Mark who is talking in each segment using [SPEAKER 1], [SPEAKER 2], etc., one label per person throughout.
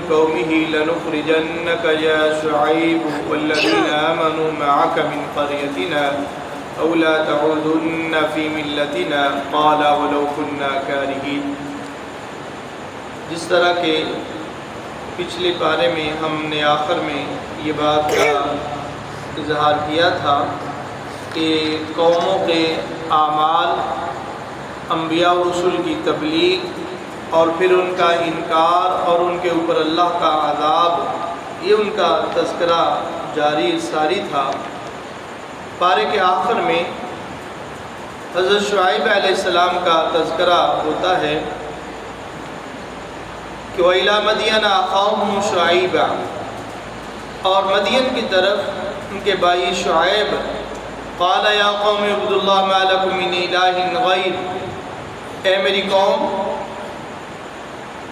[SPEAKER 1] قومه لنخرجنك يا شعيب والذين آمنوا معك من قريتنا أو لا تعودن في ملتنا قال ولو كنا كارهين۔ جس طرح کہ پچھلے پارے میں ہم نے آخر میں یہ بات کا اظہار کیا تھا کہ قوموں کے اعمال، انبیاء و رسول کی تبلیغ اور پھر ان کا انکار اور ان کے اوپر اللہ کا عذاب، یہ ان کا تذکرہ جاری ساری تھا۔ پارے کے آخر میں حضرت شعیب علیہ السلام کا تذکرہ ہوتا ہے کہ وَإِلَىٰ مَدْيَنَ أَخَاهُمْ شُعَيْبًا، اور مدین کی طرف ان کے بھائی شعیب، قَالَ يَا قَوْمِ اعْبُدُوا اللَّهَ مَا لَكُم مِّنْ إِلَٰهٍ غَيْرُهُ، اے میری قوم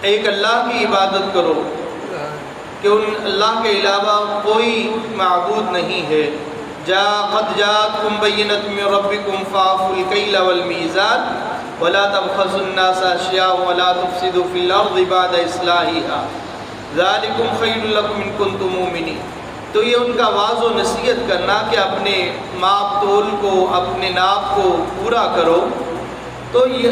[SPEAKER 1] ایک اللہ کی عبادت کرو کہ ان اللہ کے علاوہ کوئی معبود نہیں ہے۔ قَدْ جَاءَتْكُمْ بَيِّنَةٌ مِّن رَّبِّكُمْ فَأَوْفُوا الْكَيْلَ وَالْمِيزَانَ وَلَا تَبْخَسُوا النَّاسَ أَشْيَاءَهُمْ وَلَا تُفْسِدُوا فِي الْأَرْضِ بَعْدَ إِصْلَاحِهَا ذَلِكُمْ خَيْرٌ لَّكُمْ إِن كُنتُم مُّؤْمِنِينَ۔ تو یہ ان کا واعظ و نصیحت کرنا کہ اپنے ماپ تول کو، اپنے ناپ کو پورا کرو۔ تو یہ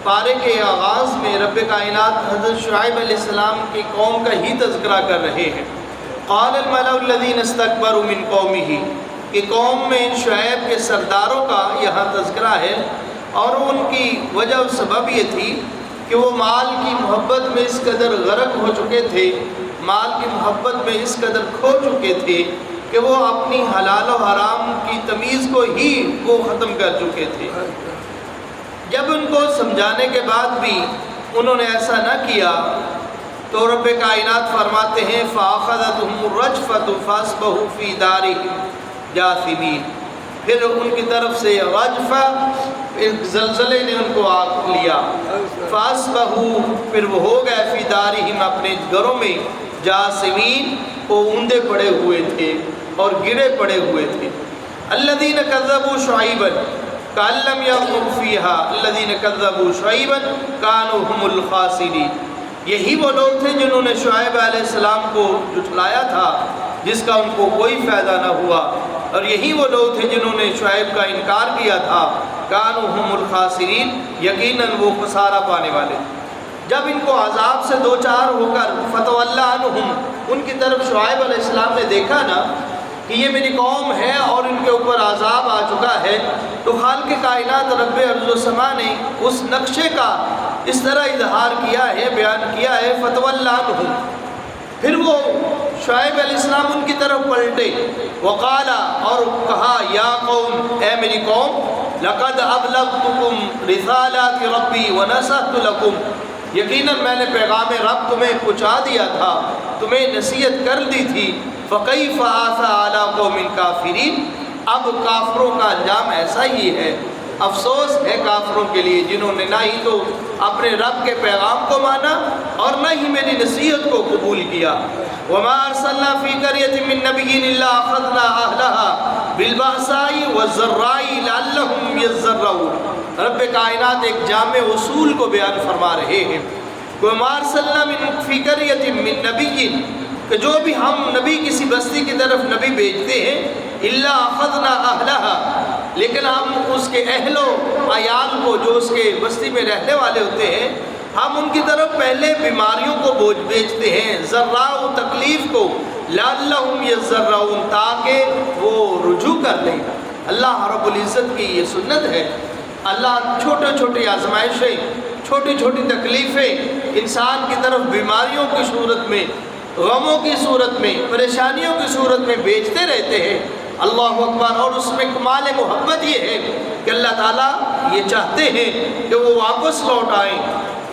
[SPEAKER 1] پارے کے آغاز میں رب کائنات حضرت شعیب علیہ السلام کی قوم کا ہی تذکرہ کر رہے ہیں۔ قال الملأ الذین استکبروا من قومہ، کہ قوم میں شعیب کے سرداروں کا یہاں تذکرہ ہے، اور ان کی وجہ و سبب یہ تھی کہ وہ مال کی محبت میں اس قدر غرق ہو چکے تھے، مال کی محبت میں اس قدر کھو چکے تھے کہ وہ اپنی حلال و حرام کی تمیز کو ہی وہ ختم کر چکے تھے۔ جب ان کو سمجھانے کے بعد بھی انہوں نے ایسا نہ کیا تو رب کائنات فرماتے ہیں فَأَخَذَتْهُمُ الرَّجْفَةُ فَأَصْبَحُوا فِي دَارِهِمْ جَاثِمِينَ، پھر ان کی طرف سے رجفہ، زلزلے نے ان کو آ لیا، فَأَصْبَحُوا، پھر وہ ہو گئے فِي دَارِهِمْ، اپنے گھروں میں، جَاثِمِينَ، وہ اوندے پڑے ہوئے تھے اور گرے پڑے ہوئے تھے۔ الَّذِينَ كَذَّبُوا شُعَيْبًا كَأَن لَّمْ يَغْنَوْا فِيهَا الَّذِينَ كَذَّبُوا شُعَيْبًا كَانُوا هُمُ الْخَاسِرِينَ، یہی وہ لوگ تھے جنہوں نے شعیب علیہ السلام کو جھٹلایا تھا جس کا ان کو کوئی فائدہ نہ ہوا، اور یہی وہ لوگ تھے جنہوں نے شعیب کا انکار کیا تھا، كَانُوا هُمُ الْخَاسِرِينَ، یقیناً وہ خسارہ پانے والے۔ جب ان کو عذاب سے دوچار ہو کر فَتَوَلَّىٰ عَنْهُمْ، ان کی طرف شعیب علیہ السلام نے دیکھا نا کہ یہ میری قوم ہے اور ان کے اوپر عذاب آ چکا ہے، تو خالق کائنات رب ارض و سما نے اس نقشے کا اس طرح اظہار کیا ہے، بیان کیا ہے فَتَوَلَّىٰ عَنْهُمْ، پھر وہ شعیب علیہ السلام ان کی طرف پلٹے، وقال، اور کہا یا قوم، اے میری قوم، لَقَدْ أَبْلَغْتُكُمْ رِسَالَاتِ رَبِّي وَنَصَحْتُ لَكُمْ، یقیناً میں نے پیغام رب تمہیں پہنچا دیا تھا، تمہیں نصیحت کر دی تھی، فَكَيْفَ آسَىٰ عَلَىٰ قَوْمٍ كَافِرِينَ، اب کافروں کا انجام ایسا ہی ہے، افسوس ہے کافروں کے لیے جنہوں نے نہ ہی تو اپنے رب کے پیغام کو مانا اور نہ ہی میری نصیحت کو قبول کیا۔ وَمَا أَرْسَلْنَا فِي قَرْيَةٍ مِّن نَّبِيٍّ إِلَّا أَخَذْنَا أَهْلَهَا بِالْبَأْسَاءِ وَالضَّرَّاءِ لَعَلَّهُمْ يَضَّرَّعُونَ، رب کائنات ایک جامع اصول کو بیان فرما رہے ہیں۔ وَمَا أَرْسَلْنَا فِي قَرْيَةٍ مِّن نَّبِيٍّ، کہ جو بھی ہم نبی کسی بستی کی طرف نبی بھیجتے ہیں، إِلَّا أَخَذْنَا أَهْلَهَا، لیکن ہم اس کے اہل و عیال کو، جو اس کے بستی میں رہنے والے ہوتے ہیں، ہم ان کی طرف پہلے بیماریوں کو بھیجتے ہیں، ذراء و تکلیف کو، لَعَلَّهُمْ يَضَّرَّعُونَ، تاکہ وہ رجوع کر لیں۔ اللہ رب العزت کی یہ سنت ہے، اللہ چھوٹے چھوٹی آزمائشیں، چھوٹی چھوٹی تکلیفیں انسان کی طرف بیماریوں کی صورت میں، غموں کی صورت میں، پریشانیوں کی صورت میں بھیجتے رہتے ہیں۔ اللہ اکبر، اور اس میں کمال محبت یہ ہے کہ اللہ تعالیٰ یہ چاہتے ہیں کہ وہ واپس لوٹ آئیں،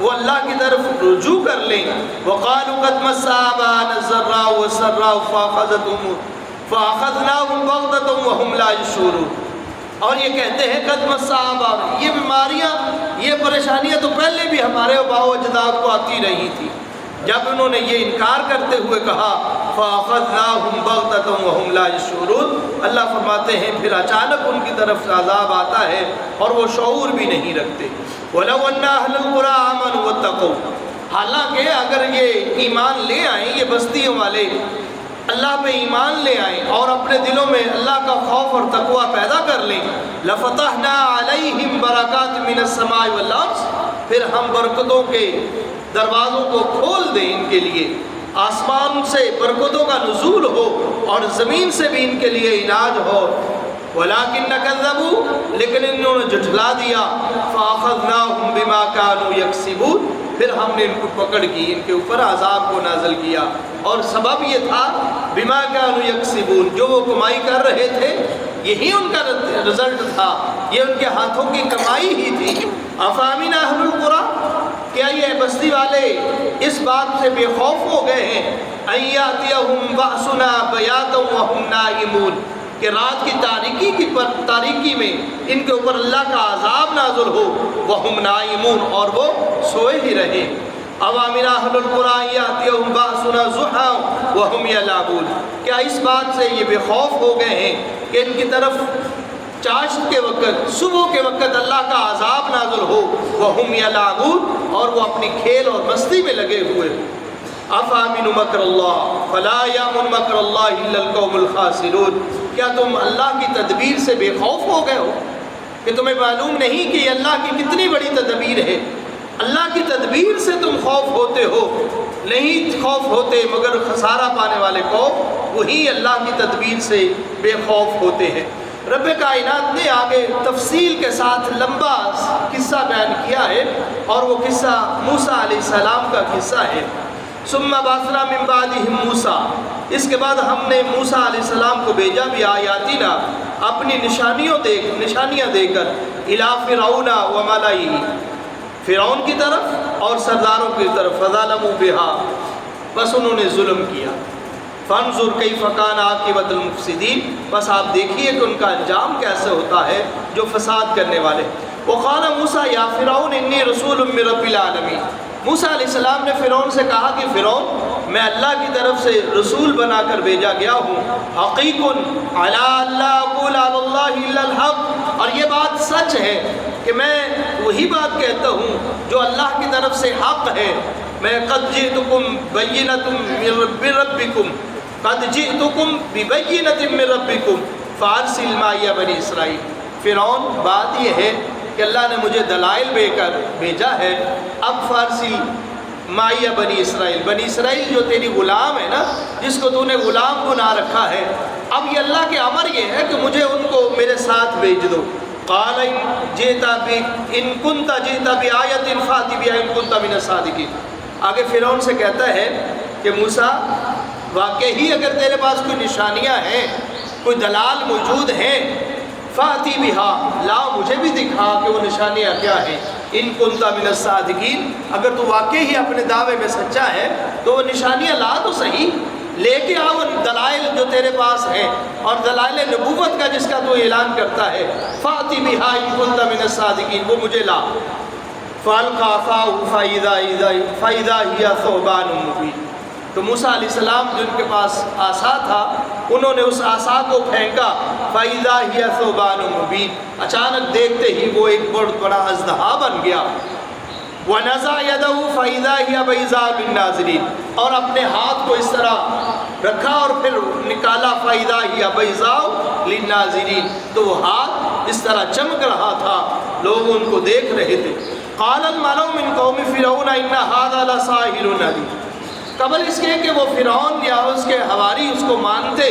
[SPEAKER 1] وہ اللہ کی طرف رجوع کر لیں۔ وَقَالُوا قَدْ مَسَّ آبَاءَنَا الضَّرَّاءُ وَالسَّرَّاءُ فَأَخَذْنَاهُمْ بَغْتَةً وَهُمْ لَا يَشْعُرُونَ، اور یہ کہتے ہیں قَدْ مَسَّ آبَاءَنَا، یہ بیماریاں، یہ پریشانیاں تو پہلے بھی ہمارے آباء و اجداد کو آتی رہی تھی۔ جب انہوں نے یہ انکار کرتے ہوئے کہا فَأَخَذْنَاهُمْ بَغْتَةً وَهُمْ لَا يَشْعُرُونَ، اللہ فرماتے ہیں پھر اچانک ان کی طرف سے عذاب آتا ہے اور وہ شعور بھی نہیں رکھتے۔ وَلَوْ أَنَّ أَهْلَ الْقُرَىٰ آمَنُوا وَاتَّقَوْا، حالانکہ اگر یہ ایمان لے آئیں، یہ بستیوں والے اللہ پہ ایمان لے آئیں اور اپنے دلوں میں اللہ کا خوف اور تقوی پیدا کر لیں، لفتحنا علیہم برکات من السماء والارض، پھر ہم برکتوں کے دروازوں کو کھول دیں ان کے لیے، آسمان سے برکتوں کا نزول ہو اور زمین سے بھی ان کے لیے اناج ہو۔ وَلَكِنَّ كَذَّبُوا، لیکن انہوں نے جھٹلا دیا، فَأَخَذْنَاهُمْ بِمَا كَانُوا يَكْسِبُونَ، پھر ہم نے ان کو پکڑ کی، ان کے اوپر عذاب کو نازل کیا، اور سبب یہ تھا بِمَا كَانُوا يَكْسِبُونَ، جو وہ کمائی کر رہے تھے یہی ان کا رزلٹ تھا، یہ ان کے ہاتھوں کی کمائی ہی تھی۔ أَفَأَمِنَ أَهْلُ الْقُرَىٰ، کیا یہ بستی والے اس بات سے بے خوف ہو گئے ہیں، أَن يَأْتِيَهُمْ بَأْسُنَا بَيَاتًا وَهُمْ نَائِمُونَ، کہ رات کی تاریکی میں ان کے اوپر اللہ کا عذاب نازل ہو، وَهُمْ نَائِمُونَ، اور وہ سوئے ہی رہے۔ أَوَامِنَ أَهْلُ الْقُرَىٰ يَأْتِيَهُمْ بَأْسُنَا ضُحًى وَهُمْ يَلْعَبُونَ، کیا اس بات سے یہ بے خوف ہو گئے ہیں کہ ان کی طرف چاشت کے وقت، صبح کے وقت اللہ کا عذاب نازل ہو، وَهُمْ يَلْعَبُونَ، اور وہ اپنی کھیل اور مستی میں لگے ہوئے۔ أَفَأَمِنُوا مَكْرَ اللَّهِ فَلَا يَأْمُنُ مَكْرَ اللَّهِ إِلَّا الْقَوْمُ الْخَاسِرُونَ، کیا تم اللہ کی تدبیر سے بے خوف ہو گئے ہو کہ تمہیں معلوم نہیں کہ یہ اللہ کی کتنی بڑی تدبیر ہے؟ اللہ کی تدبیر سے تم خوف ہوتے ہو؟ نہیں خوف ہوتے، مگر خسارہ پانے والے قوم وہی اللہ کی تدبیر سے بے خوف ہوتے ہیں۔ رب کائنات نے آگے تفصیل کے ساتھ لمبا قصہ بیان کیا ہے، اور وہ قصہ موسیٰ علیہ السلام کا قصہ ہے۔ ثم بعثنا من بعدهم موسیٰ، اس کے بعد ہم نے موسیٰ علیہ السلام کو بھیجا بھی آیاتنا، اپنی نشانیاں دے کر، الی فرعون وملئہ، فرعون کی طرف اور سرداروں کی طرف، فظلموا بها، بس انہوں نے ظلم کیا۔ فانظر کیف کان عاقبۃ المفسدین، بس آپ دیکھیے کہ ان کا انجام کیسے ہوتا ہے جو فساد کرنے والے۔ وقال موسیٰ یا فرعون انی رسول من رب العالمین، موسیٰ علیہ السلام نے فرعون سے کہا کہ فرعون، میں اللہ کی طرف سے رسول بنا کر بھیجا گیا ہوں، حقیق علی اللہ اقول علی اللہ الا الحق، اور یہ بات سچ ہے کہ میں وہی بات کہتا ہوں جو اللہ کی طرف سے حق ہے۔ میں قد جئتکم بینۃ من ربکم، قد جئتکم ببینۃ من ربکم فارسل معی بنی اسرائیل۔ فرعون، بات یہ ہے کہ اللہ نے مجھے دلائل دے کر بھیجا ہے، اب فارسی معی بنی اسرائیل، بنی اسرائیل جو تیری غلام ہے نا، جس کو تو نے غلام بنا رکھا ہے، اب یہ اللہ کے امر یہ ہے کہ مجھے ان کو میرے ساتھ بھیج دو۔ قال ان کنت جئت بآیۃ فأت بہا ان کنت من الصادقین، آگے فرعون سے کہتا ہے کہ موسیٰ، واقعی اگر تیرے پاس کوئی نشانیاں ہیں، کوئی دلال موجود ہیں، فاتی بہا، لا مجھے بھی دکھا کہ وہ نشانیاں کیا ہیں، ان کنت من الصادقین، اگر تو واقعی ہی اپنے دعوے میں سچا ہے تو وہ نشانیاں لا تو صحیح، لے کے آؤ دلائل جو تیرے پاس ہیں، اور دلائل نبوت کا جس کا تو اعلان کرتا ہے، فاتی بہا ان کنت من الصادقین، وہ مجھے لا۔ فالقى عصاه فاذا هي ثعبان مبین، تو موسیٰ علیہ السلام جن کے پاس عصا تھا، انہوں نے اس عصا کو پھینکا، فاذا هي ثعبان مبین، اچانک دیکھتے ہی وہ ایک بہت بڑا اژدہا بن گیا۔ ونزع يده فاذا هي بيضاء للناظرین، اور اپنے ہاتھ کو اس طرح رکھا اور پھر نکالا، فاذا هي بيضاء للناظرین، تو وہ ہاتھ اس طرح چمک رہا تھا، لوگ ان کو دیکھ رہے تھے۔ قال الملأ من قوم فرعون ان هذا لساحر علیم، قبل اس کے کہ وہ فرعون یا اس کے حواری اس کو مانتے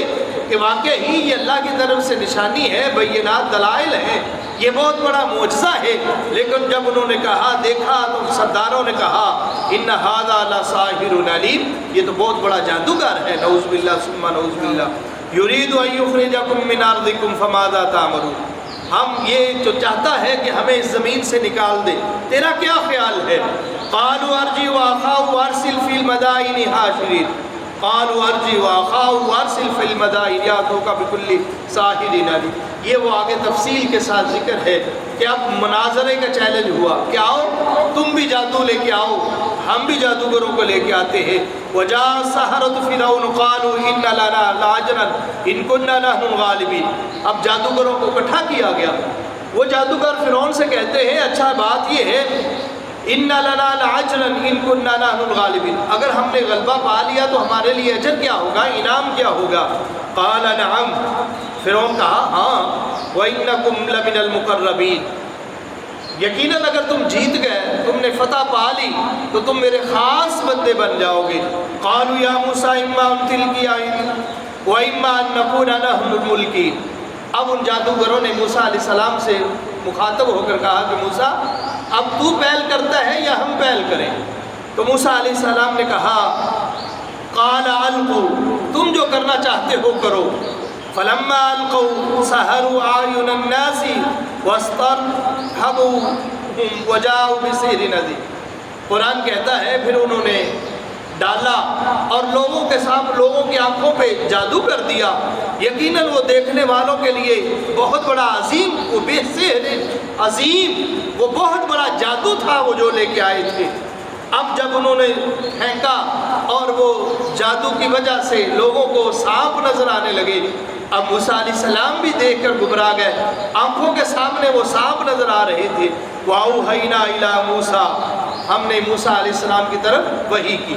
[SPEAKER 1] کہ واقعی یہ اللہ کی طرف سے نشانی ہے، بینات دلائل ہیں، یہ بہت بڑا معجزہ ہے، لیکن جب انہوں نے کہا، دیکھا، تو سرداروں نے کہا ان ھذا لساحر علیم، یہ تو بہت بڑا جادوگر ہے، نعوذ باللہ ثم نعوذ باللہ، یرید ان یخرجکم من ارضکم فماذا تأمرون، ہم یہ جو چاہتا ہے کہ ہمیں اس زمین سے نکال دے، تیرا کیا خیال ہے؟ قالوا ارجع واخاه وارسل في المدائن حاشرین، قالوا ارجع واخاه وارسل في المدائن یاتوک بكل ساحر علیم، یہ وہ آگے تفصیل کے ساتھ ذکر ہے کہ اب مناظرے کا چیلنج ہوا کہ آؤ تم بھی جادو لے کے آؤ، ہم بھی جادوگروں کو لے کے آتے ہیں۔ وجاء السحرة فرعون قالوا ان لنا لاجرا ان كنا نحن الغالبین، اب جادوگروں کو اکٹھا کیا گیا، وہ جادوگر فرعون سے کہتے ہیں اچھا بات یہ ہے اِنَّ لَنَا لَأَجْرًا إِن كُنَّا نَحْنُ الْغَالِبِينَ، اگر ہم نے غلبہ پا لیا تو ہمارے لیے اجر کیا ہوگا، انعام کیا ہوگا؟ قَالَ نَعَمْ، فرعون کہا ہاں، وَإِنَّكُمْ لَمِنَ الْمُقَرَّبِينَ، یقیناً اگر تم جیت گئے، تم نے فتح پا لی تو تم میرے خاص بندے بن جاؤ گے۔ قَالُوا يَا مُوسَىٰ إِمَّا أَن تُلْقِيَ وَإِمَّا أَن نَّكُونَ نَحْنُ الْمُلْقِينَ۔ اب ان جادوگروں نے موسیٰ علیہ السلام سے مخاطب ہو کر کہا کہ موسیٰ اب تو پہل کرتا ہے یا ہم پہل کریں؟ تو موسیٰ علیہ السلام نے کہا قَالَ أَلْقُوا، تم جو کرنا چاہتے ہو کرو۔ فَلَمَّا أَلْقَوْا سَحَرُوا أَعْيُنَ النَّاسِ وَاسْتَرْهَبُوهُمْ وَجَاءُوا بِسِحْرٍ عَظِيمٍ۔ قرآن کہتا ہے پھر انہوں نے ڈالا اور لوگوں کے سامنے، لوگوں کی آنکھوں پہ جادو کر دیا، یقیناً وہ دیکھنے والوں کے لیے بہت بڑا عظیم، وہ بے سحر عظیم، وہ بہت بڑا جادو تھا وہ جو لے کے آئے تھے۔ اب جب انہوں نے پھینکا اور وہ جادو کی وجہ سے لوگوں کو سانپ نظر آنے لگے، اب موسیٰ علیہ السلام بھی دیکھ کر گھبرا گئے، آنکھوں کے سامنے وہ سانپ نظر آ رہے تھے۔ وَأَوْحَيْنَا إِلَىٰ مُوسَىٰ، ہم نے موسیٰ علیہ السلام کی طرف وحی کی،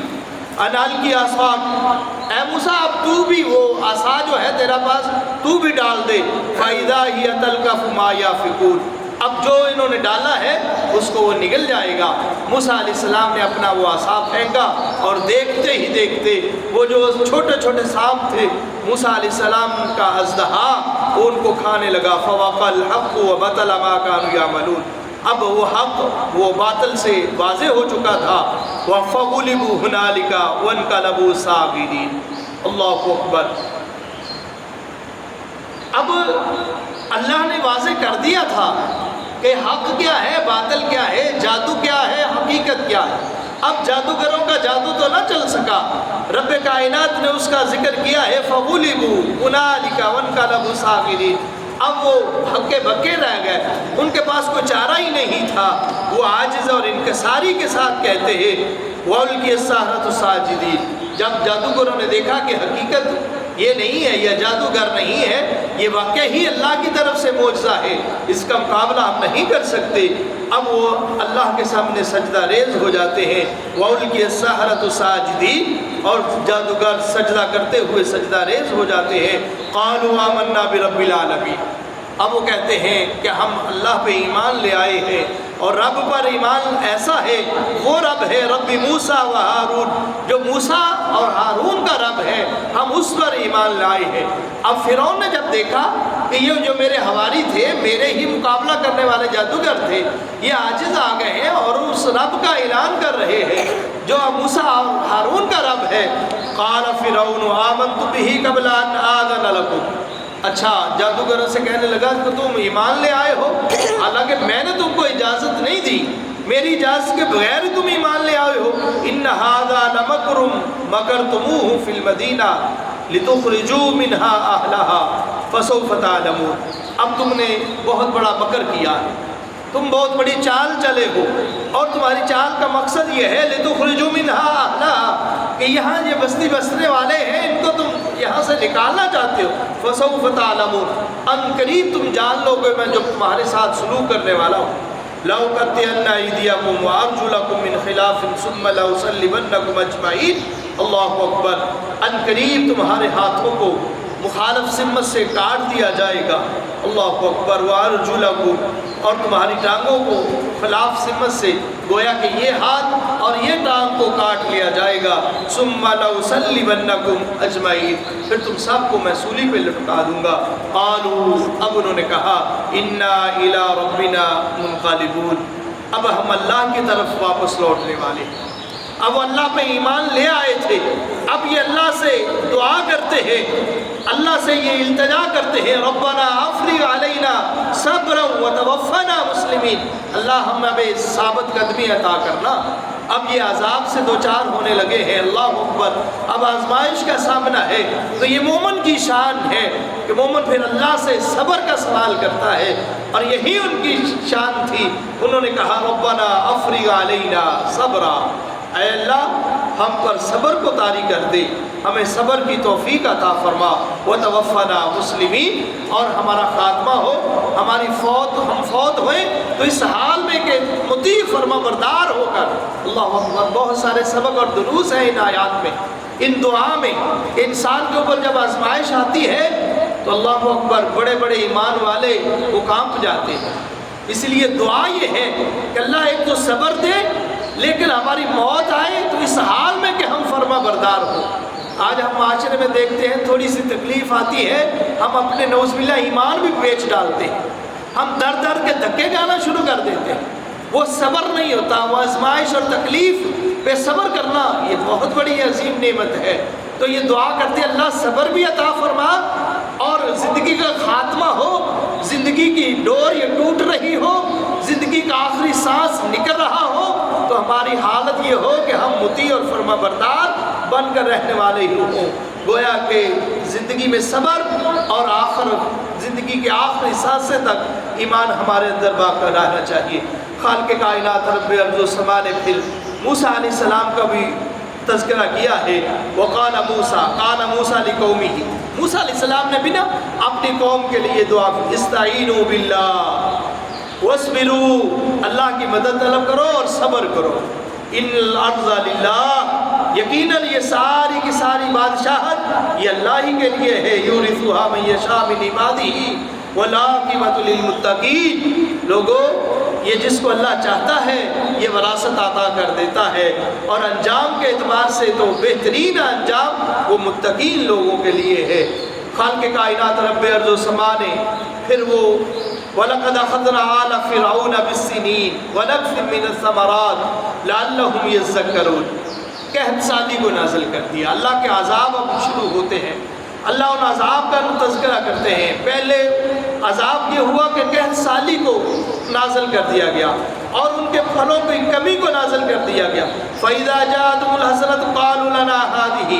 [SPEAKER 1] أَنْ أَلْقِ عَصَاكَ، اے موسیٰ اب تو بھی وہ عصا جو ہے تیرا پاس تو بھی ڈال دے۔ فَإِذَا هِيَ تَلْقَفُ مَا يَأْفِكُونَ، اب جو انہوں نے ڈالا ہے اس کو وہ نگل جائے گا۔ موسیٰ علیہ السلام نے اپنا وہ عصا پھینکا اور دیکھتے ہی دیکھتے وہ جو چھوٹے چھوٹے سانپ تھے، موسیٰ علیہ السلام کا اژدہا وہ ان کو کھانے لگا۔ فَوَقَعَ الْحَقُّ وَبَطَلَ مَا كَانُوا يَعْمَلُونَ، اب وہ حق وہ باطل سے واضح ہو چکا تھا۔ وَفَغُلِبُوا هُنَالِكَ وَانقَلَبُوا صَاغِرِينَ۔ اللہ اکبر۔ اب اللہ نے واضح کر دیا تھا کہ حق کیا ہے، باطل کیا ہے، جادو کیا ہے، حقیقت کیا ہے۔ اب جادوگروں کا جادو تو نہ چل سکا، رب کائنات نے اس کا ذکر کیا ہے فَغُلِبُوا هُنَالِكَ وَانقَلَبُوا صَاغِرِينَ۔ اب وہ ہکے بکے رہ گئے، ان کے پاس کوئی چارہ ہی نہیں تھا، وہ عاجز اور انکساری کے ساتھ کہتے ہیں وَأُلْقِيَ السَّحَرَةُ سَاجِدِينَ۔ جب جادوگروں نے دیکھا کہ حقیقت یہ نہیں ہے، یہ جادوگر نہیں ہے، یہ واقع ہی اللہ کی طرف سے معجزہ ہے، اس کا مقابلہ ہم نہیں کر سکتے، اب وہ اللہ کے سامنے سجدہ ریز ہو جاتے ہیں۔ وَأُلْقِيَ السَّحَرَةُ سَاجِدِينَ، اور جادوگر سجدہ کرتے ہوئے سجدہ ریز ہو جاتے ہیں۔ قَالُوا آمَنَّا بِرَبِّ الْعَالَمِينَ، اب وہ کہتے ہیں کہ ہم اللہ پہ ایمان لے آئے ہیں، اور رب پر ایمان ایسا ہے، وہ رب ہے رب موسیٰ و ہارون، جو موسیٰ اور ہارون کا رب ہے، ہم اس پر ایمان لائے ہیں۔ اب فرعون نے جب دیکھا کہ یہ جو میرے حواری تھے، میرے ہی مقابلہ کرنے والے جادوگر تھے، یہ عاجز آ گئے ہیں اور اس رب کا اعلان کر رہے ہیں جو موسیٰ اور ہارون کا رب ہے۔ قال فرعون آمنت به قبل ان آذن لكم، اچھا جادوگروں سے کہنے لگا کہ تم ایمان لے آئے ہو، حالانکہ میں نے تم کو اجازت نہیں دی، میری اجازت کے بغیر تم ایمان لے آئے ہو۔ ان هذا لمکر مکرتموہ فی المدینہ لتخرجوا منها اہلها فسوف تعلمون، اب تم نے بہت بڑا مکر کیا ہے، تم بہت بڑی چال چلے ہو، اور تمہاری چال کا مقصد یہ ہے لتخرجوا منها اہلها، کہ یہاں یہ بستی بسنے والے ہیں ان کو تم یہاں سے نکالنا چاہتے ہو۔ فسوف تعلمون، ان قریب تم جان لو گے میں جو تمہارے ساتھ سلوک کرنے والا ہوں۔ لَأُقَطِّعَنَّ أَيْدِيَكُمْ وَأَرْجُلَكُمْ مِنْ خِلَافٍ ثُمَّ لَأُصَلِّبَنَّكُمْ أَجْمَعِينَ۔ اللہ اکبر، ان قریب تمہارے ہاتھوں کو مخالف سمت سے کاٹ دیا جائے گا۔ اللہ اکبر، وَأَرْجُلَكُمْ، اور تمہاری ٹانگوں کو خلاف سمت سے، گویا کہ یہ ہاتھ اور یہ ٹانگ کو کاٹ لیا جائے گا۔ ثُمَّ لَأُصَلِّبَنَّكُمْ أَجْمَعِينَ، پھر تم سب کو میں سولی پہ لٹکا دوں گا۔ قالوا، اب انہوں نے کہا اِنَّا إِلَىٰ رَبِّنَا مُنْقَلِبُونَ، اب ہم اللہ کی طرف واپس لوٹنے والے ہیں۔ اب وہ اللہ پہ ایمان لے آئے تھے، اب یہ اللہ سے دعا کرتے ہیں، اللہ سے یہ التجا کرتے ہیں ربنا افرغ علینا صبرا وتوفنا مسلمین، اللہ ہمیں ثابت قدمی عطا کرنا۔ اب یہ عذاب سے دوچار ہونے لگے ہیں، اللہ اکبر، اب آزمائش کا سامنا ہے، تو یہ مومن کی شان ہے کہ مومن پھر اللہ سے صبر کا سوال کرتا ہے، اور یہی ان کی شان تھی۔ انہوں نے کہا ربنا افرغ علینا صبرا، اے اللہ ہم پر صبر کو طاری کر دے، ہمیں صبر کی توفیق عطا فرما، وتوفنا مسلمین، اور ہمارا خاتمہ ہو، ہم فوت ہوئے تو اس حال میں کہ مطیع فرما بردار ہو کر۔ اللہ اکبر، بہت سارے سبق اور دروس ہیں ان آیات میں، ان دعا میں۔ انسان کے اوپر جب آزمائش آتی ہے تو اللہ اکبر، بڑے بڑے ایمان والے وہ کانپ جاتے ہیں۔ اس لیے دعا یہ ہے کہ اللہ ایک تو صبر دے، لیکن ہماری موت آئے تو اس حال میں کہ ہم فرما بردار ہوں۔ آج ہم معاشرے میں دیکھتے ہیں تھوڑی سی تکلیف آتی ہے، ہم اپنے نعوذ باللہ ایمان بھی بیچ ڈالتے ہیں، ہم در در کے دھکے جانا شروع کر دیتے ہیں۔ وہ صبر نہیں ہوتا، وہ آزمائش اور تکلیف پہ صبر کرنا یہ بہت بڑی عظیم نعمت ہے۔ تو یہ دعا کرتے اللہ صبر بھی عطا فرما، اور زندگی کا خاتمہ ہو، زندگی کی ڈور یہ ٹوٹ رہی ہو، زندگی کا آخری سانس نکل رہا ہو، تو ہماری حالت یہ ہو کہ ہم مطیع اور فرما بردار بن کر رہنے والے ہی ہوں۔ گویا کہ زندگی میں صبر، اور زندگی کے آخری سانسیں تک ایمان ہمارے اندر باقی رہنا چاہیے۔ خالق کائنات رب ارض و سما نے پھر موسیٰ علیہ السلام کا بھی تذکرہ کیا ہے۔ وقال موسیٰ کان موسیٰ لقومہ، موسیٰ علیہ السلام نے بھی نا اپنی قوم کے لیے دعا کی، استعینوا باللہ واصبروا، اللہ کی مدد طلب کرو اور صبر کرو۔ ان الارض للہ، یقیناً یہ ساری کی ساری بادشاہت یہ اللہ ہی کے لیے ہے، یورثھا من یشاء من عبادہ والعاقبۃ للمتقین۔ لوگوں، یہ جس کو اللہ چاہتا ہے یہ وراثت عطا کر دیتا ہے، اور انجام کے اعتبار سے تو بہترین انجام وہ متقین لوگوں کے لیے ہے۔ خالق کائنات رب ارض و سما نے پھر وہ وَلَقَدْ أَخَذْنَا آلَ فِرْعَوْنَ بِالسِّنِينَ وَنَقْصٍ مِّنَ الثَّمَرَاتِ لَعَلَّهُمْ يَذَّكَّرُونَ، قحط سالی کو نازل کر دیا۔ اللہ کے عذاب اب شروع ہوتے ہیں، اللہ ان عذاب کا تذکرہ کرتے ہیں۔ پہلے عذاب یہ ہوا کہ قحط سالی کو نازل کر دیا گیا، اور ان کے پھلوں کی کمی کو نازل کر دیا گیا۔ فَإِذَا جَاءَتْهُمُ الْحَسَنَةُ قَالُوا لَنَا هَٰذِهِ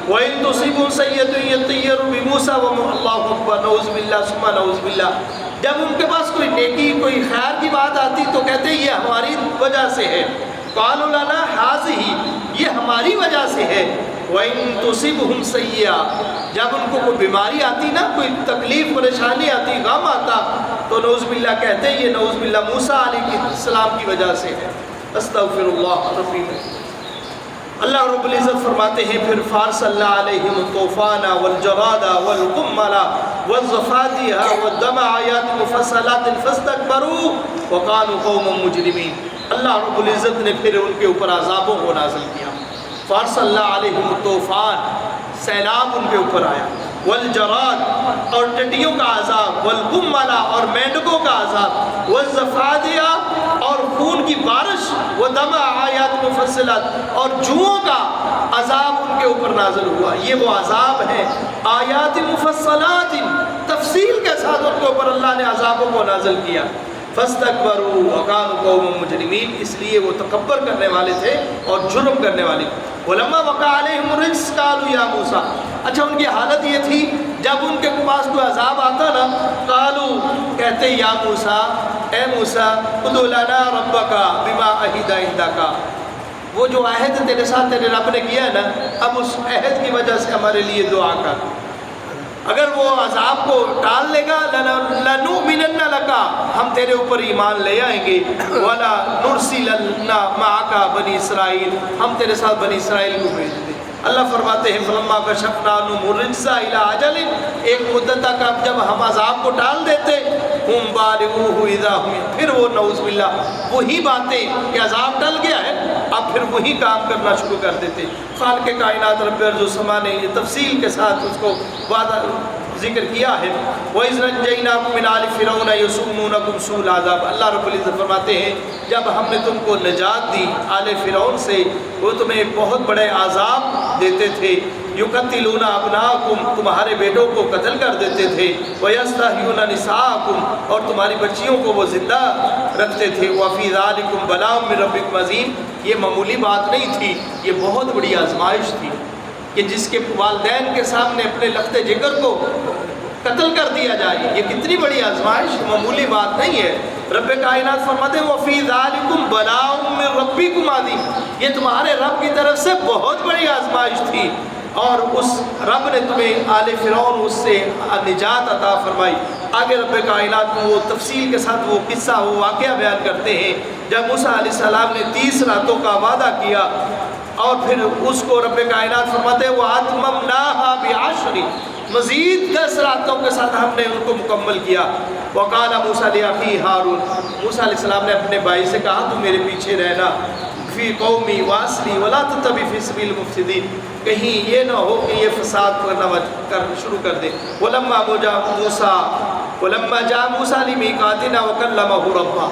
[SPEAKER 1] وَإِن تُصِبْهُمْ سَيِّئَةٌ يَطَّيَّرُوا بِمُوسَىٰ اللَّهُ أَكْبَرُ نعوذ بِاللَّهِ ثُمَّ نعوذ بِاللَّهِ۔ جب ان کے پاس کوئی نیکی کوئی خیر کی بات آتی تو کہتے یہ ہماری وجہ سے ہے، قَالُوا لَنَا هَٰذِهِ، یہ ہماری وجہ سے ہے۔ وَإِن تُصِبْهُمْ سَيِّئَةٌ، جب ان کو کوئی بیماری آتی نا، کوئی تکلیف پریشانی آتی، غم آتا، تو نعوذ باللہ کہتے ہیں یہ نعوذ باللہ موسیٰ علیہ السلام کی وجہ سے ہے۔ استغفر اللہ ربی۔ اللہ رب العزت فرماتے ہیں پھر فارسلنا علیہم الطوفان والجراد والقمل والضفادع والدم آیات مفصلات فاستکبروا وکانوا قوما مجرمین۔ اللہ رب العزت نے پھر ان کے اوپر عذابوں کو نازل کیا۔ فارسلنا علیہم الطوفان، سیلاب ان کے اوپر آیا، والجراد، اور ٹڈیوں کا عذاب، والقمل، اور مینڈکوں کا عذاب، والضفادع، اور خون کی بارش، ودم آیات مفصلات، اور جوؤں کا عذاب ان کے اوپر نازل ہوا۔ یہ وہ عذاب ہیں آیات مفصلات، تفصیل کے ساتھ ان کے اوپر اللہ نے عذابوں کو نازل کیا۔ فاستکبروا وکانوا قوما مجرمین، اس لیے وہ تکبر کرنے والے تھے اور جرم کرنے والے۔ ولما وقع علیہم الرجس قالوا یا موسیٰ، اچھا ان کی حالت یہ تھی جب ان کے پاس کوئی عذاب آتا نا، قالوا، کہتے یا موسیٰ، اے موسیٰ، ادع لنا ربک بما عہد عندک، وہ جو عہد تیرے ساتھ تیرے رب نے کیا ہے نا، اب اس عہد کی وجہ سے ہمارے لیے دعا کر۔ اگر وہ عذاب کو ٹال لے گا، لَنُؤْمِنَنَّ لَكَ، ہم تیرے اوپر ایمان لے آئیں گے، وَلَا نُرْسِلَنَّ مَعَكَ بنی اسرائیل، ہم تیرے ساتھ بنی اسرائیل کو بھیج دیں۔ اللہ فرماتے ہیں فَلَمَّا كَشَفْنَا عَنْهُمُ الرِّجْزَ إِلَىٰ أَجَلٍ، ایک مدت تک اب جب ہم عذاب کو ٹال دیتے، هُمْ بَالِغُوهُ إِذَا هُمْ، پھر وہ نعوذ باللہ وہی باتیں کہ عذاب ٹل گیا ہے، اب پھر وہی کام کرنا شروع کر دیتے۔ خالق کائنات رب ارض و سما نے یہ تفصیل کے ساتھ اس کو وعدہ ذکر کیا ہے۔ وَإِذْ نَجَّيْنَاكُم مِّنْ آلِ فِرْعَوْنَ يَسُومُونَكُمْ سُوءَ الْعَذَابِ، اللہ رب العزت فرماتے ہیں جب ہم نے تم کو نجات دی آل فرعون سے، وہ تمہیں بہت بڑے عذاب دیتے تھے۔ یقتلون ابناءکم، تمہارے بیٹوں کو قتل کر دیتے تھے، ویستحیون نساءکم، اور تمہاری بچیوں کو وہ زندہ رکھتے تھے۔ وفی ذالکم بلاء من ربکم عظیم، یہ معمولی بات نہیں تھی، یہ بہت بڑی آزمائش تھی کہ جس کے والدین کے سامنے اپنے لخت جگر کو قتل کر دیا جائے، یہ کتنی بڑی آزمائش، معمولی بات نہیں ہے۔ رب کائنات فرماتے ہیں وَفِي ذَلِكُمْ بَلَاءٌ مِّن رَبِّكُمْ عَظِيمٌ، یہ تمہارے رب کی طرف سے بہت بڑی آزمائش تھی، اور اس رب نے تمہیں آل فرعون اس سے نجات عطا فرمائی۔ آگے رب کائنات وہ تفصیل کے ساتھ وہ قصہ وہ واقعہ بیان کرتے ہیں جب موسیٰ علیہ السلام نے 30 راتوں کا وعدہ کیا اور پھر اس کو رب کائنات فرماتے ہیں وَأَتْمَمْنَاهَا بِعَشْرٍ، مزید 10 راتوں کے ساتھ ہم نے ان کو مکمل کیا۔ وَقَالَ مُوسَىٰ لِأَخِيهِ ہارون، موسیٰ علیہ السلام نے اپنے بھائی سے کہا تو میرے پیچھے رہنا، فی قومی واسلی ولا تتبع فی سبیل المفسدین، کہیں یہ نہ ہو کہ یہ فساد کرنا شروع کر دے۔ وَلَمَّا جَاءَ مُوسَىٰ لِمِيقَاتِنَا وَكَلَّمَهُ رَبُّهُ،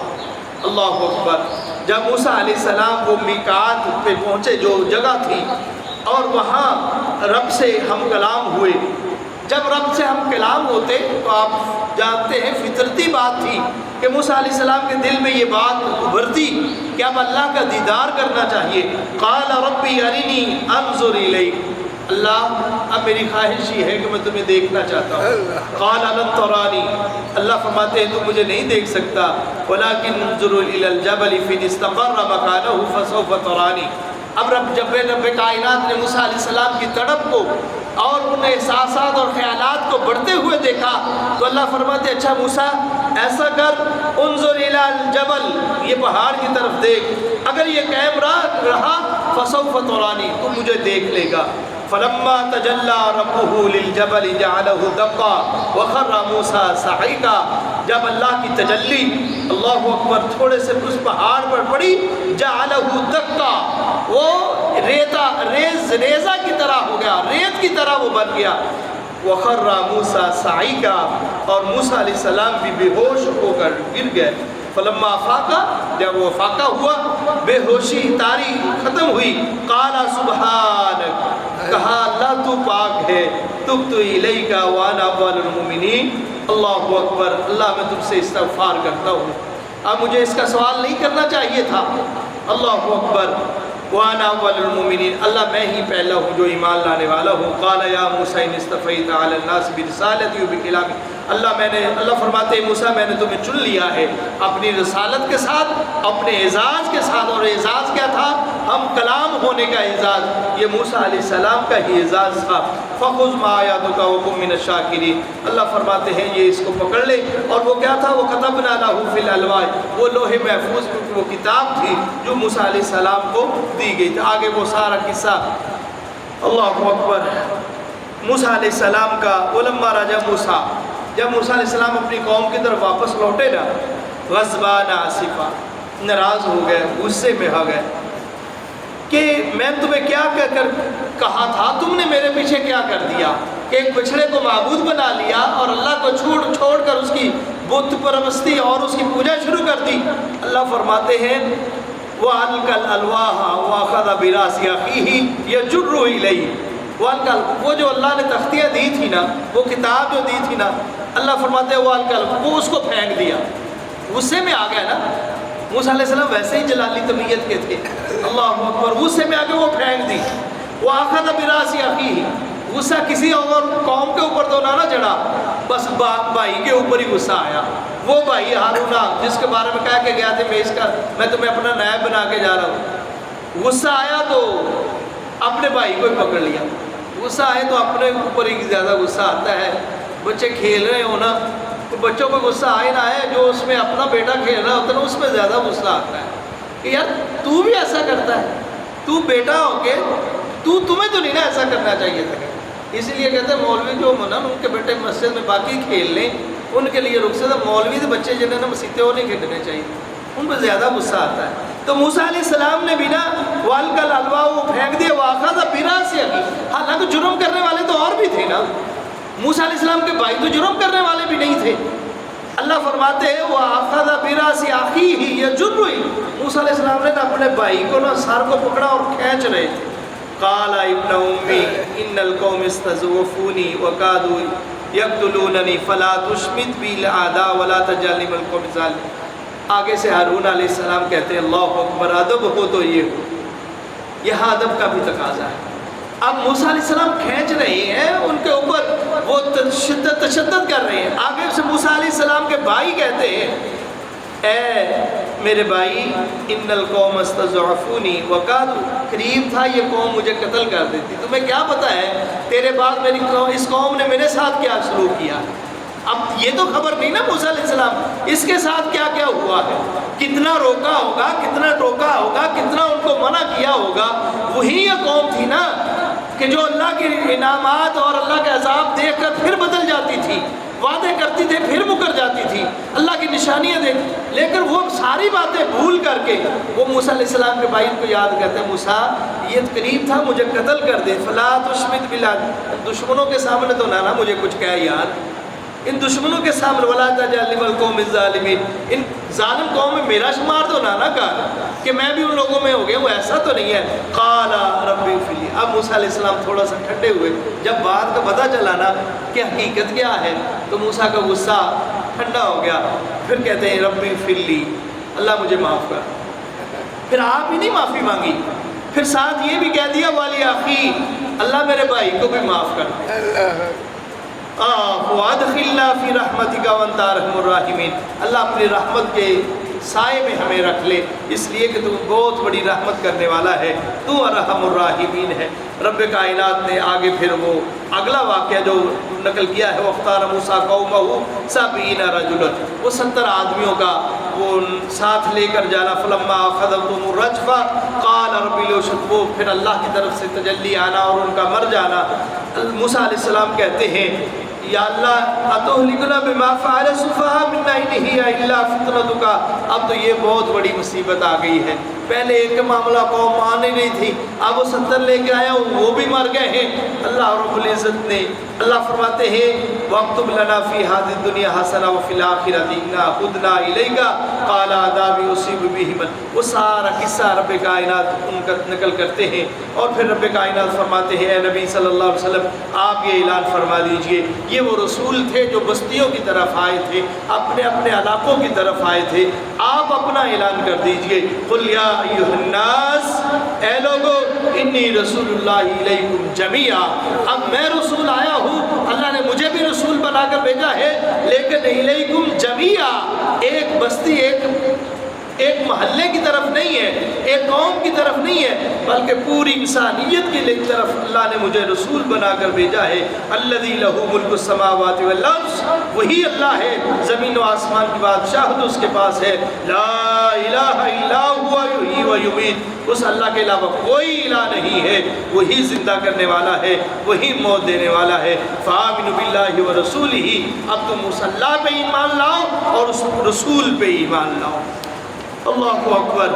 [SPEAKER 1] اللہ اکبر، جب موسیٰ علیہ السلام وہ میقات پہ پہنچے جو جگہ تھی اور وہاں رب سے ہم کلام ہوئے، جب رب سے ہم کلام ہوتے تو آپ جانتے ہیں فطرتی بات تھی کہ موسیٰ علیہ السلام کے دل میں یہ بات ابھرتی کہ اب اللہ کا دیدار کرنا چاہیے۔ قال ربی ارنی انظر الیک، اللہ اب میری خواہش یہ ہے کہ میں تمہیں دیکھنا چاہتا ہوں۔ قال لن ترانی، اللہ فرماتے ہیں تم مجھے نہیں دیکھ سکتا، ولکن انظر الی الجبل فإن استقر مکانہ فسوف ترانی۔ اب جب رب کائنات نے موسیٰ علیہ السلام کی تڑپ کو اور ان احساسات اور خیالات کو بڑھتے ہوئے دیکھا تو اللہ فرماتے اچھا موسیٰ ایسا کر، انظر الی الجبل، یہ پہاڑ کی طرف دیکھ، اگر یہ قائم رہا فسوف ترانی، تو مجھے دیکھ لے گا۔ فلما تجلی ربہ للجبل جعلہ دکا وخر موسیٰ صعقا، جب اللہ کی تجلی اللہ اکبر تھوڑے سے اس پہاڑ پر پڑی، جعلہ دکا، وہ ریزہ کی طرح ہو گیا، ریت کی طرح وہ بن گیا۔ وخر موسیٰ صعقا، اور موسیٰ علیہ السلام بھی بے ہوش ہو کر گر گئے۔ فلما افاقا، جب وہ فاقہ ہوا، بے ہوشی تاری ختم ہوئی، قال سبحانک، کہا اللہ تو پاک ہے، تبت الیک وانا اول المؤمنین، اللہ اکبر، اللہ میں تم سے استغفار کرتا ہوں، اب مجھے اس کا سوال نہیں کرنا چاہیے تھا، اللہ اکبر، وانا اول المؤمنین، اللہ میں ہی پہلا ہوں جو ایمان لانے والا ہوں۔ قال یا موسیٰ ان اصطفیت علی الناس برسالتی و بکلامی، اللہ فرماتے ہیں موسیٰ میں نے تمہیں چن لیا ہے اپنی رسالت کے ساتھ، اپنے اعزاز کے ساتھ، اور اعزاز کیا تھا؟ ہم کلام ہونے کا اعزاز، یہ موسیٰ علیہ السلام کا ہی اعزاز تھا۔ فخذ ما آیاتک وکن من الشاکرین، اللہ فرماتے ہیں یہ اس کو پکڑ لے، اور وہ کیا تھا؟ وہ کتبنا لہ فی الالواح، وہ لوح محفوظ وہ کتاب تھی جو موسیٰ علیہ السلام کو دی گئی تھی۔ آگے وہ سارا قصہ اللہ اکبر موسیٰ علیہ السلام کا۔ ولما رجع موسیٰ، جب موسیٰ علیہ السلام اپنی قوم کی طرف واپس لوٹے نا، غضبان آسفا، ناراض ہو گئے، غصے میں آ گئے کہ میں تمہیں کیا کر کہا تھا، تم نے میرے پیچھے کیا کر دیا کہ ایک بچڑے کو معبود بنا لیا اور اللہ کو چھوڑ کر اس کی بت پرستی اور اس کی پوجا شروع کر دی۔ اللہ فرماتے ہیں وَأَلْقَى الْأَلْوَاحَ وَأَخَذَ بِرَأْسِ أَخِيهِ يَجُرُّهُ إِلَيْهِ، وہ جو اللہ نے تختیاں دی تھی نا، وہ کتاب جو دی تھی نا، اللہ فرماتے ہیں وہ اس کو پھینک دیا، غصے میں آ گیا نا۔ موسیٰ علیہ السلام ویسے ہی جلالی طبیعت کے تھے، اللہ اکبر، غصے میں آ کے وہ پھینک دی۔ وَأَخَذَ بِرَأْسِ أَخِيهِ، غصہ کسی اور قوم کے اوپر تو نہ چڑھا، بس بھائی کے اوپر ہی غصہ آیا۔ وہ بھائی ہارونا جس کے بارے میں کہا کہ گیا تھے میں تمہیں اپنا نائب بنا کے جا رہا ہوں، غصہ آیا تو اپنے بھائی کو ہی پکڑ لیا۔ غصہ آئے تو اپنے اوپر ہی زیادہ غصہ آتا ہے۔ بچے کھیل رہے ہو نا، تو بچوں کو غصہ آئے نہ آئے، جو اس میں اپنا بیٹا کھیل رہا ہوتا ہے نا اس میں زیادہ غصہ آتا ہے کہ یار تو بھی ایسا کرتا ہے، تو بیٹا ہو کے تمہیں تو نہیں نا ایسا کرنا چاہیے تھا۔ اسی لیے کہتے ہیں مولوی جو منع ان کے بیٹے مسجد میں باقی کھیل لیں ان کے لیے رخصت ہے، مولوی سے بچے جنہیں نا مسیطے وہ نہیں کھیلنے چاہیے، ان پہ زیادہ غصہ آتا ہے۔ تو موسیٰ علیہ السلام نے بھی نا وَأَلْقَى الْأَلْوَاحَ وہ پھینک دیا، وَأَخَذَ بِرَأْسِ أَخِيهِ، حالانکہ جرم کرنے والے تو اور بھی تھے نا، موسیٰ علیہ السلام کے بھائی تو جرم کرنے والے بھی نہیں تھے۔ اللہ فرماتے ہیں وَأَخَذَ بِرَأْسِ أَخِيهِ يَجُرُّهُ، موسیٰ علیہ السلام نے اپنے بھائی کو نا سر کو پکڑا اور کھینچ رہے تھے۔ قال ابن امی ان القوم استضعفوني وكادوا يقتلونني فلا تشمت بي الاعداء ولا تجعلني من القوم الظالمين۔ آگے سے ہارون علیہ السلام کہتے ہیں اللہ اکبر، ادب ہو تو یہ ہو، یہاں ادب کا بھی تقاضا ہے۔ اب موسیٰ علیہ السلام کھینچ رہے ہیں ان کے اوپر، وہ تشدد کر رہے ہیں۔ آگے سے موسیٰ علیہ السلام کے بھائی کہتے ہیں اے میرے بھائی ان القوم استضعفونی وقالوا، قریب تھا یہ قوم مجھے قتل کر دیتی، تمہیں کیا پتہ ہے تیرے بعد میری اس قوم نے میرے ساتھ کیا سلوک کیا۔ اب یہ تو خبر نہیں نا موسیٰ علیہ السلام اس کے ساتھ کیا کیا ہوا ہے، کتنا روکا ہوگا، کتنا ٹوکا ہوگا، کتنا ان کو منع کیا ہوگا۔ وہی یہ قوم تھی نا کہ جو اللہ کے انعامات اور اللہ کے عذاب دیکھ کر پھر بدل جاتی تھی، وعدے کرتی تھی پھر مکر جاتی تھی، اللہ کی نشانیاں دیکھ، لیکن وہ ساری باتیں بھول کر کے وہ موسیٰ علیہ السلام کے بھائی کو یاد کرتے ہیں، موسیٰ یہ قریب تھا مجھے قتل کر دے، فلا تشمت بلاد، دشمنوں کے سامنے تو نہ مجھے کچھ کہہ یار، ان دشمنوں کے سامنے ولا تجعلنی من القوم الظالمین، ان ظالم قوم میں میرا شمار تو نہ کہا کہ میں بھی ان لوگوں میں ہو گیا ہوں، ایسا تو نہیں ہے۔ قال رب اغفر لی، اب موسیٰ علیہ السلام تھوڑا سا ٹھنڈے ہوئے، جب بات کا پتہ چلا نا کہ حقیقت کیا ہے تو موسیٰ کا غصہ ٹھنڈا ہو گیا، پھر کہتے ہیں رب اغفر لی، اللہ مجھے معاف کر۔ پھر آپ ہی نہیں معافی مانگی، پھر ساتھ یہ بھی کہہ دیا والی اخی، اللہ میرے بھائی کو بھی معاف کر۔ وَأَدْخِلْنَا فِي رَحْمَتِكَ وَأَنْتَ أَرْحَمُ الرَّاحِمِينَ، اللہ اپنی رحمت کے سائے میں ہمیں رکھ لے، اس لیے کہ تو بہت بڑی رحمت کرنے والا ہے، تو ارحم الراحمین ہے۔ رب کائنات نے آگے پھر وہ اگلا واقعہ جو نقل کیا ہے، وَاخْتَارَ مُوسَىٰ قَوْمَهُ 70 رَجُلًا، وہ 70 آدمیوں کا وہ ساتھ لے کر جانا، فَلَمَّا أَخَذَتْهُمُ الرَّجْفَةُ قَالَ رَبِّ لَوْ شِئْتُ، وہ پھر اللہ کی طرف سے تجلی آنا اور ان کا مر جانا۔ موسیٰ علیہ السلام کہتے ہیں یا اللہ اتہلکنا بما فعل السفہاء منا ان ہی الا فتنتک، اب تو یہ بہت بڑی مصیبت آ گئی ہے، پہلے ایک معاملہ قوم مان ہی نہیں تھی، اب وہ 70 لے کے آیا وہ بھی مر گئے ہیں۔ اللہ رب العزت نے، اللہ فرماتے ہیں وَاكْتُبْ لَنَا فِي هَذِهِ الدُّنْيَا حَسَنَةً وَفِي الْآخِرَةِ إِنَّا هُدْنَا إِلَيْكَ قَالَ عَذَابِي أُصِيبُ بِهِ مَنْ، وہ سارا قصہ رب کائنات ان کا نقل کرتے ہیں، اور پھر رب کائنات فرماتے ہیں اے نبی صلی اللہ علیہ وسلم آپ یہ اعلان فرما دیجئے، یہ وہ رسول تھے جو بستیوں کی طرف آئے تھے، اپنے اپنے علاقوں کی طرف آئے تھے، آپ اپنا اعلان کر دیجئے، قُلْ يَا أَيُّهَا النَّاسِ، اے لوگو انی رسول اللہ علیکم جمیعا، اب میں رسول آیا ہوں، اللہ نے مجھے بھی رسول بنا کر بھیجا ہے، لیکن علیکم جمیعا، ایک بستی ایک محلے کی طرف نہیں ہے، ایک قوم کی طرف نہیں ہے، بلکہ پوری انسانیت کی طرف اللہ نے مجھے رسول بنا کر بھیجا ہے۔ الذی لہ ملک السماوات والارض، وہی اللہ ہے، زمین و آسمان کی بادشاہت اس کے پاس ہے، لا الہ الا ہوا یحیی و یمیت، اس اللہ کے علاوہ کوئی الہ نہیں ہے، وہی زندہ کرنے والا ہے، وہی موت دینے والا ہے۔ فآمنوا باللہ ورسولہ، اب تم اس اللہ پہ ایمان لاؤ اور اس رسول پہ ایمان لاؤ۔ اللہ اکبر۔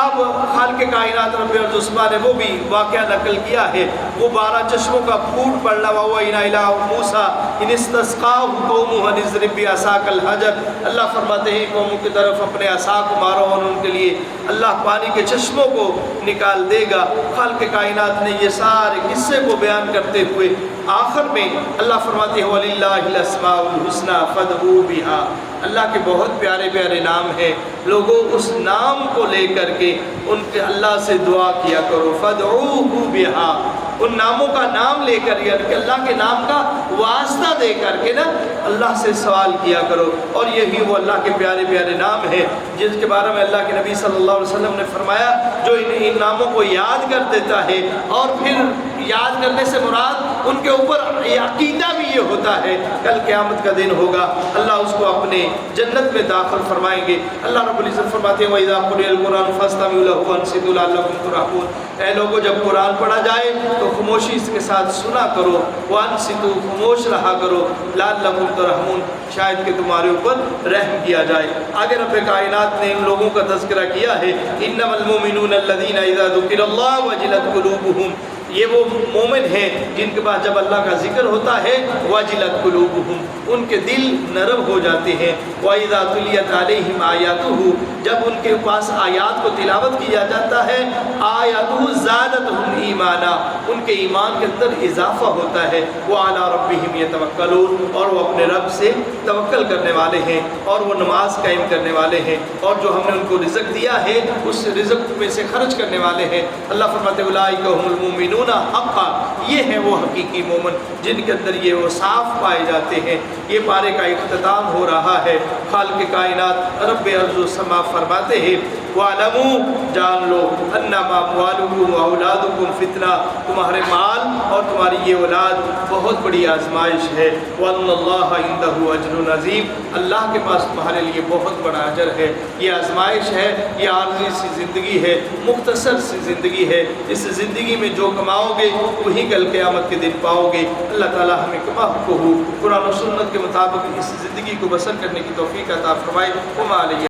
[SPEAKER 1] اب خالق کائنات رب العزت نے وہ بھی واقعہ نقل کیا ہے، وہ 12 چشموں کا پھوٹ پڑنا ہوا اِنَا إِلَىٰ مُوسَىٰ إِنِ اسْتَسْقَاهُ قَوْمُهُ أَنِ اضْرِب بِعَصَاكَ الْحَجَرَ، اللہ فرماتے ہیں قوموں کی طرف اپنے عصا کو مارو اور ان کے لیے اللہ پانی کے چشموں کو نکال دے گا۔ خالق کائنات نے یہ سارے قصے کو بیان کرتے ہوئے آخر میں اللہ فرماتے ہیں وَلِلَّهِ الْأَسْمَاءُ الْحُسْنَىٰ فَادْعُوهُ بِهَا، اللہ کے بہت پیارے پیارے نام ہیں، لوگوں اس نام کو لے کر کے ان کے اللہ سے دعا کیا کرو، فَادْعُوهُ بِهَا، ان ناموں کا نام لے کر یا اللہ کے نام کا واسطہ دے کر کے نا اللہ سے سوال کیا کرو، اور یہی وہ اللہ کے پیارے پیارے نام ہیں جس کے بارے میں اللہ کے نبی صلی اللہ علیہ وسلم نے فرمایا جو ان ناموں کو یاد کر دیتا ہے، اور پھر یاد کرنے سے مراد ان کے اوپر عقیدہ بھی یہ ہوتا ہے کل قیامت کا دن ہوگا اللہ اس کو اپنے جنت میں داخل فرمائیں گے۔ اللہ رب العزت فرماتے ہیں وَإِذَا قُرِئَ الْقُرْآنُ فَاسْتَمِعُوا لَهُ وَأَنصِتُوا لَعَلَّكُمْ تُرْحَمُونَ، اے لوگوں جب قرآن پڑھا جائے تو خاموشی کے ساتھ سنا کرو، وَأَنصِتُوا، خاموش رہا کرو، لَعَلَّكُمْ تُرْحَمُونَ، شاید کہ تمہارے اوپر رحم کیا جائے۔ آگے رب کائنات نے ان لوگوں کا تذکرہ کیا ہے إِنَّمَا الْمُؤْمِنُونَ الَّذِينَ إِذَا ذُكِرَ اللَّهُ وَجِلَتْ قُلُوبُهُمْ، یہ وہ مومن ہیں جن کے پاس جب اللہ کا ذکر ہوتا ہے وَجِلَتْ قُلُوبُهُمْ، ان کے دل نرم ہو جاتے ہیں، وَإِذَا تُلِيَتْ عَلَيْهِمْ آيَاتُهُ، جب ان کے پاس آیات کو تلاوت کیا جاتا ہے، آیاتُهُ زَادَتْهُمْ ایمانا، ان کے ایمان کے اندر اضافہ ہوتا ہے، وَعَلَىٰ رَبِّهِمْ يَتَوَكَّلُونَ، اور وہ اپنے رب سے توکل کرنے والے ہیں اور وہ نماز قائم کرنے والے ہیں، اور جو ہم نے ان کو رزق دیا ہے اس رزق میں سے خرچ کرنے والے ہیں۔ اللہ فرماتے ہیں اولئک هم المؤمنون المؤمنون حقا، یہ ہیں وہ حقیقی مومن جن کے اندر یہ وہ صاف پائے جاتے ہیں۔ یہ پارے کا اختتام ہو رہا ہے۔ خالق کائنات رب ارض و سما فرماتے ہیں وَعْلَمُوا، جان لو، اَنَّمَا أَمْوَالُكُمْ وَأَوْلَادُكُمْ فِتْنَةٌ، تمہارے مال اور تمہاری یہ اولاد بہت بڑی آزمائش ہے۔ وَأَنَّ اللَّهَ عِندَهُ أَجْرٌ عَظِيمٌ، اللہ کے پاس تمہارے لیے بہت بڑا اجر ہے۔ یہ آزمائش ہے، یہ عارضی سی زندگی ہے، مختصر سی زندگی ہے۔ اس زندگی میں جو کماؤ گے وہی کل قیامت کے دن پاؤ گے۔ اللہ تعالیٰ ہمیں کما کو قرآن و سنت کے مطابق اس زندگی کو بسر کرنے کی توفیق عطا فرمائے۔ وما علیہ